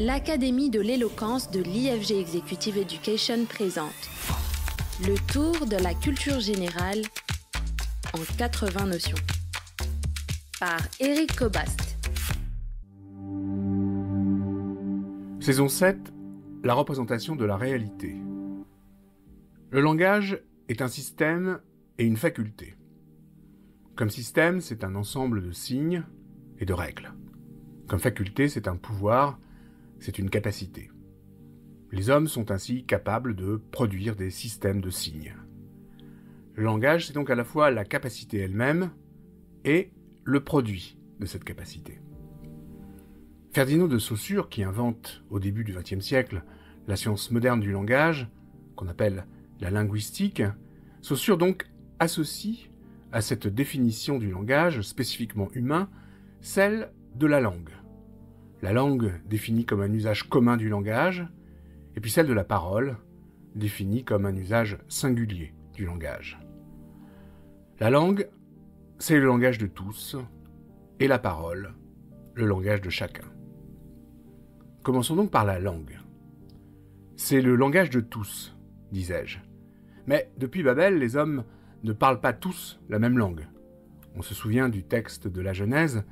l'Académie de l'éloquence de l'IFG Executive Education présente le tour de la culture générale en 80 notions par Éric Cobast. Saison 7, la représentation de la réalité. Le langage est un système et une faculté. Comme système, c'est un ensemble de signes et de règles. Comme faculté, c'est un pouvoir, c'est une capacité. Les hommes sont ainsi capables de produire des systèmes de signes. Le langage, c'est donc à la fois la capacité elle-même et le produit de cette capacité. Ferdinand de Saussure, qui invente au début du XXe siècle la science moderne du langage, qu'on appelle la linguistique, Saussure donc associe à cette définition du langage spécifiquement humain celle de la langue. La langue définie comme un usage commun du langage, et puis celle de la parole, définie comme un usage singulier du langage. La langue, c'est le langage de tous, et la parole, le langage de chacun. Commençons donc par la langue. C'est le langage de tous, disais-je. Mais depuis Babel, les hommes ne parlent pas tous la même langue. On se souvient du texte de la Genèse,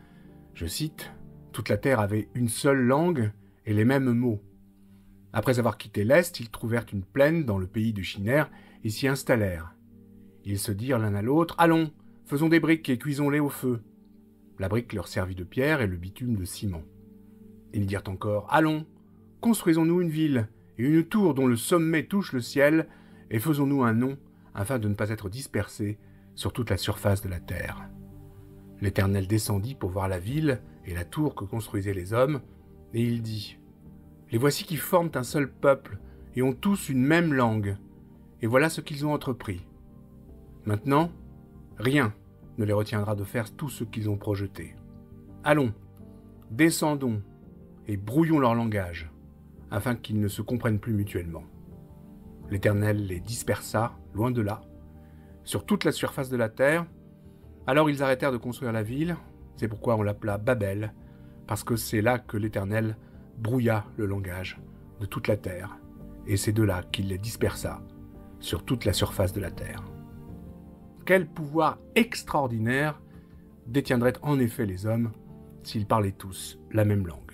je cite, « Toute la terre avait une seule langue et les mêmes mots. Après avoir quitté l'Est, ils trouvèrent une plaine dans le pays de Shiner et s'y installèrent. Ils se dirent l'un à l'autre, « Allons, faisons des briques et cuisons-les au feu. » La brique leur servit de pierre et le bitume de ciment. Ils dirent encore, « Allons, construisons-nous une ville et une tour dont le sommet touche le ciel et faisons-nous un nom afin de ne pas être dispersés sur toute la surface de la terre. » L'Éternel descendit pour voir la ville et la tour que construisaient les hommes, et il dit, « Les voici qui forment un seul peuple et ont tous une même langue, et voilà ce qu'ils ont entrepris. Maintenant, rien ne les retiendra de faire tout ce qu'ils ont projeté. Allons, descendons et brouillons leur langage, afin qu'ils ne se comprennent plus mutuellement. » L'Éternel les dispersa, loin de là, sur toute la surface de la terre. Alors ils arrêtèrent de construire la ville, c'est pourquoi on l'appela Babel, parce que c'est là que l'Éternel brouilla le langage de toute la terre, et c'est de là qu'il les dispersa sur toute la surface de la terre. Quel pouvoir extraordinaire détiendraient en effet les hommes s'ils parlaient tous la même langue.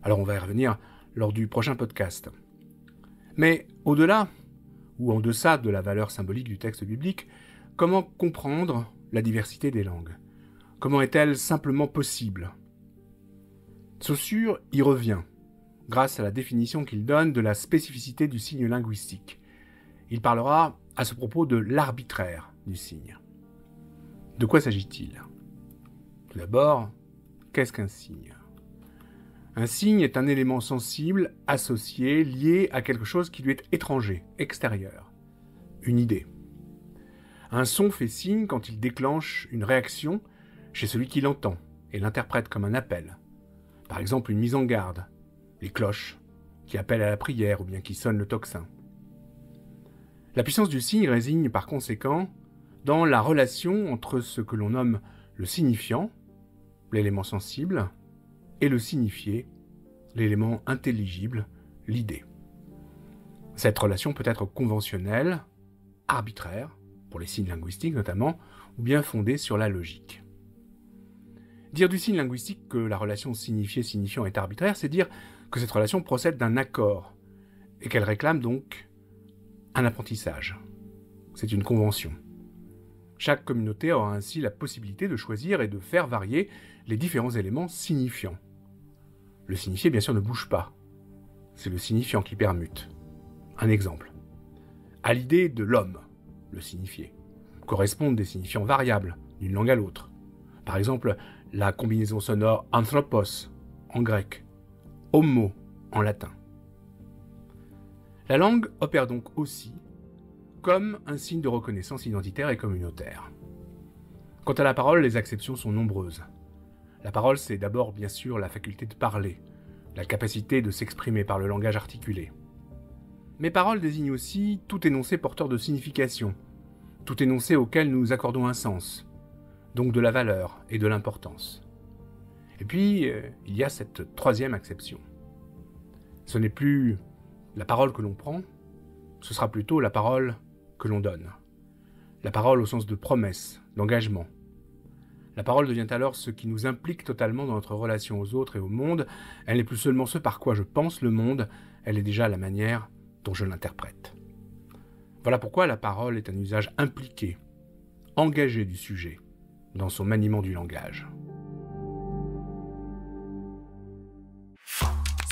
Alors on va y revenir lors du prochain podcast. Mais au-delà, ou en deçà de la valeur symbolique du texte biblique, comment comprendre la diversité des langues? Comment est-elle simplement possible? Saussure y revient, grâce à la définition qu'il donne de la spécificité du signe linguistique. Il parlera à ce propos de l'arbitraire du signe. De quoi s'agit-il? Tout d'abord, qu'est-ce qu'un signe? Un signe est un élément sensible, associé, lié à quelque chose qui lui est étranger, extérieur. Une idée. Un son fait signe quand il déclenche une réaction chez celui qui l'entend et l'interprète comme un appel. Par exemple, une mise en garde, les cloches, qui appellent à la prière ou bien qui sonnent le tocsin. La puissance du signe réside par conséquent dans la relation entre ce que l'on nomme le signifiant, l'élément sensible, et le signifié, l'élément intelligible, l'idée. Cette relation peut être conventionnelle, arbitraire, pour les signes linguistiques notamment, ou bien fondée sur la logique. Dire du signe linguistique que la relation signifié-signifiant est arbitraire, c'est dire que cette relation procède d'un accord, et qu'elle réclame donc un apprentissage. C'est une convention. Chaque communauté aura ainsi la possibilité de choisir et de faire varier les différents éléments signifiants. Le signifié, bien sûr, ne bouge pas. C'est le signifiant qui permute. Un exemple. À l'idée de l'homme, le signifié, correspondent des signifiants variables d'une langue à l'autre. Par exemple, la combinaison sonore anthropos en grec, homo en latin. La langue opère donc aussi comme un signe de reconnaissance identitaire et communautaire. Quant à la parole, les exceptions sont nombreuses. La parole, c'est d'abord bien sûr la faculté de parler, la capacité de s'exprimer par le langage articulé. Mais parole désigne aussi tout énoncé porteur de signification, tout énoncé auquel nous accordons un sens, donc de la valeur et de l'importance. Et puis, il y a cette troisième acception. Ce n'est plus la parole que l'on prend, ce sera plutôt la parole que l'on donne. La parole au sens de promesse, d'engagement. La parole devient alors ce qui nous implique totalement dans notre relation aux autres et au monde. Elle n'est plus seulement ce par quoi je pense le monde, elle est déjà la manière dont je l'interprète. Voilà pourquoi la parole est un usage impliqué, engagé du sujet, dans son maniement du langage.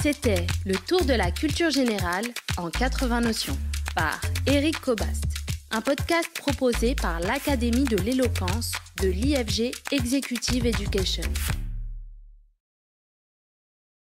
C'était le tour de la culture générale en 80 notions par Éric Cobast, un podcast proposé par l'Académie de l'éloquence de l'IFG Executive Education.